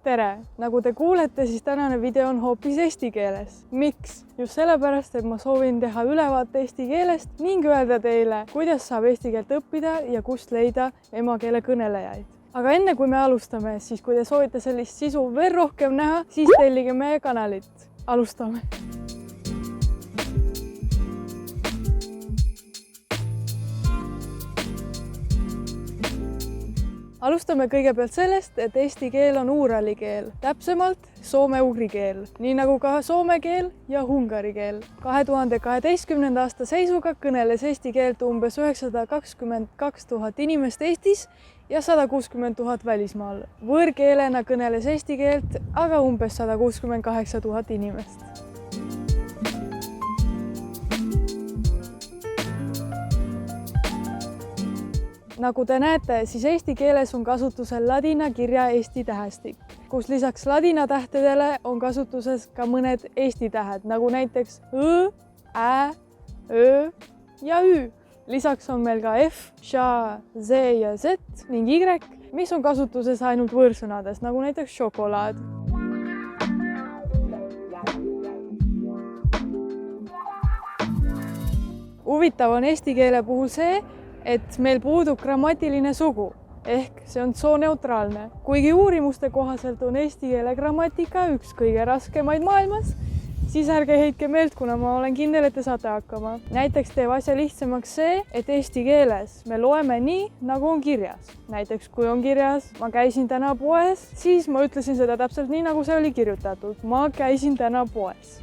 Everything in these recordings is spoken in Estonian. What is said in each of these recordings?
tere! Nagu te kuulete, siis tänane video on hoopis eesti keeles. Miks? Just sellepärast, et ma soovin teha ülevaate eesti keelest ning öelda teile, kuidas saab eesti keelt õppida ja kust leida emakeele kõnelejaid. Aga enne kui me alustame, siis kui te soovite sellist sisu veel rohkem näha, siis tellige meie kanalit. Alustame! Alustame kõigepealt sellest, et eesti keel on uurali keel, täpsemalt soome-ugri keel, nii nagu ka soome keel ja ungari keel. 2012. aasta seisuga kõneles eesti keelt umbes 922 000 inimest Eestis ja 160 000 välismaal. Võõrkeelena kõneles eesti keelt aga umbes 168 000 inimest. Nagu te näete, siis eesti keeles on kasutusel ladina kirja eesti tähestik, kus lisaks ladina tähtedele on kasutuses ka mõned eesti tähed, nagu näiteks õ, ä, ö ja ü. Lisaks on meil ka f, ša, z ja z ning y, mis on kasutuses ainult võõrsõnades, nagu näiteks šokolaad. Huvitav on eesti keele puhul see, et meil puudub grammatiline sugu, ehk see on sooneutraalne. Kuigi uurimuste kohaselt on eesti keele grammatika üks kõige raskemaid maailmas, siis ärge heitke meelt, kuna ma olen kindel, et te saate hakkama. Näiteks teeb asja lihtsamaks see, et eesti keeles me loeme nii, nagu on kirjas. Näiteks kui on kirjas, ma käisin täna poes, siis ma ütlesin seda täpselt nii, nagu see oli kirjutatud. Ma käisin täna poes.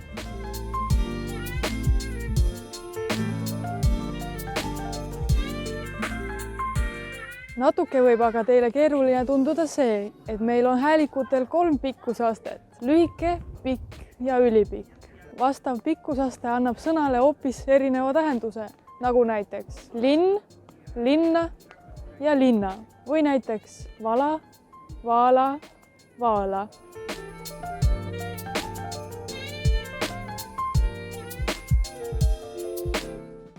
Natuke võib aga teile keeruline tunduda see, et meil on häälikutel 3 pikkusastet, lühike, pikk ja ülipikk. Vastav pikkusaste annab sõnale hoopis erineva tähenduse, nagu näiteks linn, linna ja linna või näiteks vala, vaala, vaala.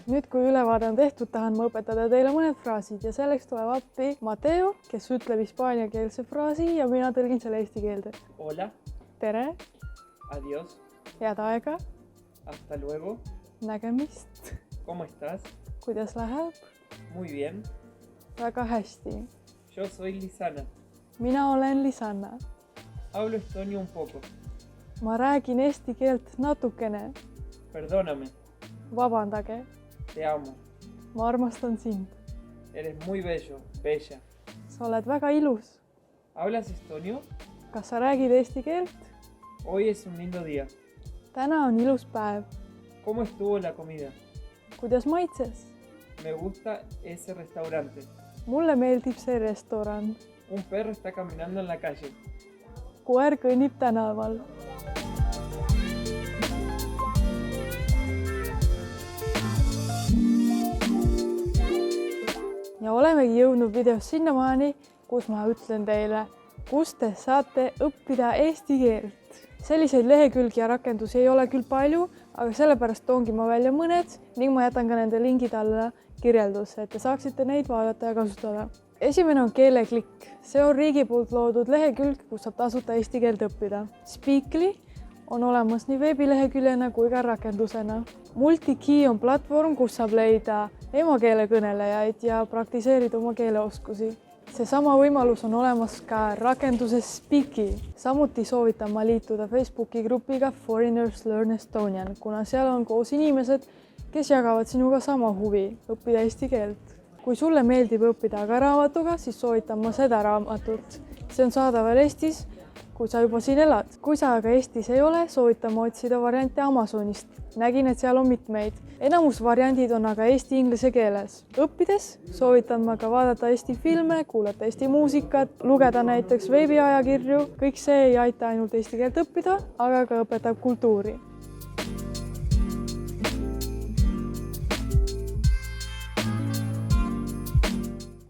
Nüüd, kui ülevaade on tehtud, tahan ma õpetada teile mõned fraasid ja selleks tuleb appi Mateo, kes ütleb hispaaniakeelse fraasi ja mina tõlgin selle eesti keelde. Hola. Tere. Adiós. Head aega. Hasta luego. Nägemist. ¿Cómo estás? Kuidas läheb? Muy bien. Väga hästi. Yo soy Lisana. Mina olen Lisanna. Hablo estonio un poco. Ma räägin eesti keelt natukene. Perdóname. Vabandage. Te amo. Ma armastan sind. Eres muy bello, bella. Sa oled väga ilus. ¿Hablas estonio? Kas sa räägid eesti keelt? Hoy es un lindo día. Täna on ilus päev. ¿Cómo estuvo la comida? Kuidas maitses? Me gusta ese restaurante. Mulle meeldib see restoran. Un perro está caminando en la calle. Koer kõnnib tänaval. Ja olemegi jõudnud videos sinnamaani, kus ma ütlen teile, kust te saate õppida eesti keelt. Selliseid lehekülgi ja rakendusi ei ole küll palju, aga sellepärast toongi ma välja mõned ning ma jätan ka nende lingid alla kirjeldusse, et te saaksite neid vaadata ja kasutada. Esimene on Keeleklikk. See on riigi poolt loodud lehekülg, kus saab tasuta eesti keelt õppida. Speakly on olemas nii veebileheküljena kui ka rakendusena. Multikey on platvorm, kus saab leida emakeele kõnelejaid ja praktiseerida oma keeleoskusi. Seesama võimalus on olemas ka rakenduses Speaky. Samuti soovitan ma liituda Facebooki grupiga Foreigners Learn Estonian, kuna seal on koos inimesed, kes jagavad sinuga sama huvi õppida eesti keelt. Kui sulle meeldib õppida aga raamatuga, siis soovitan ma seda raamatut. See on saadaval Eestis, kui sa juba siin elad. Kui sa aga Eestis ei ole, soovitan ma otsida variante Amazonist. Nägin, et seal on mitmeid. Enamus variandid on aga eesti-inglise keeles. Õppides soovitan ma ka vaadata eesti filme, kuulata eesti muusikat, lugeda näiteks veebiajakirju. Kõik see ei aita ainult eesti keelt õppida, aga ka õpetab kultuuri.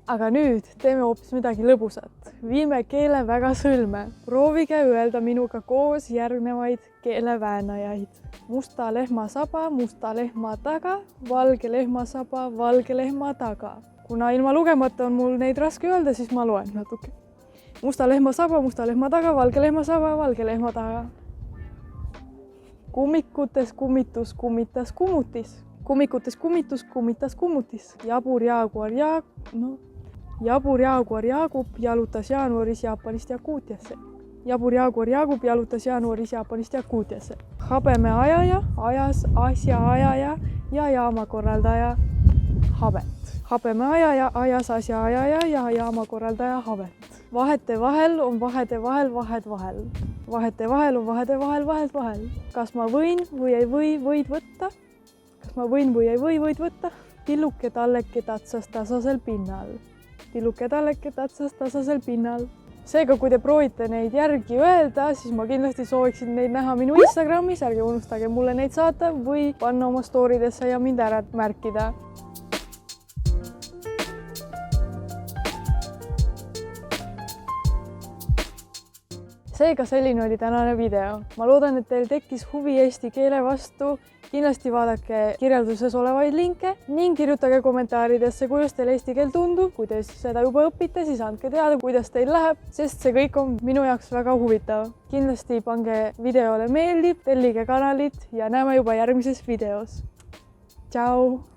Aga nüüd teeme hoopis midagi lõbusat. Viime keele väga sõlme. Proovige öelda minuga koos järgnevaid keeleväänajaid. Musta lehma saba, musta lehma taga, valge lehma saba, valge lehma taga. Kuna ilma lugemata on mul neid raske öelda, siis ma loen natuke. musta lehma saba, musta lehma taga, valge lehma saba, valge lehma taga. Kummikutes kummitus, kummitas kummutis. Kummikutes kummitus, kummitas kummutis. Jabur Jaaguar Jaagup jalutas jaanuaris Jaapanist Jakuutiasse. Jabur Jaaguar Jaagup jalutas jaanuaris Jaapanist Jakuutiasse. Habeme ajaja ajas asjaajaja ja jaamakorraldaja habet. Habeme ajaja ajas asjaajaja ja jaamakorraldaja habet. Vahete vahel on vahede vahel vahed vahel. Vahete vahel on vahede vahel vahed vahel. Kas ma võin või ei või, võid võtta? Kas ma võin või ei või, võid võtta? Tilluke talleke tatsas tasasel pinnal. Tilluke talleke tatsas tasasel pinnal. Seega, kui te proovite neid järgi öelda, siis ma kindlasti sooviksin neid näha minu Instagramis, ärge unustage mulle neid saata või panna oma storidesse ja mind ära märkida. Seega selline oli tänane video. Ma loodan, et teil tekkis huvi eesti keele vastu. Kindlasti vaadake kirjelduses olevaid linke ning kirjutage kommentaaridesse, kuidas teil eesti keel tundub. Kui te seda juba õpite, siis andke teada, kuidas teil läheb, sest see kõik on minu jaoks väga huvitav. Kindlasti pange videole meeldib, tellige kanalit ja näeme juba järgmises videos. Tšau!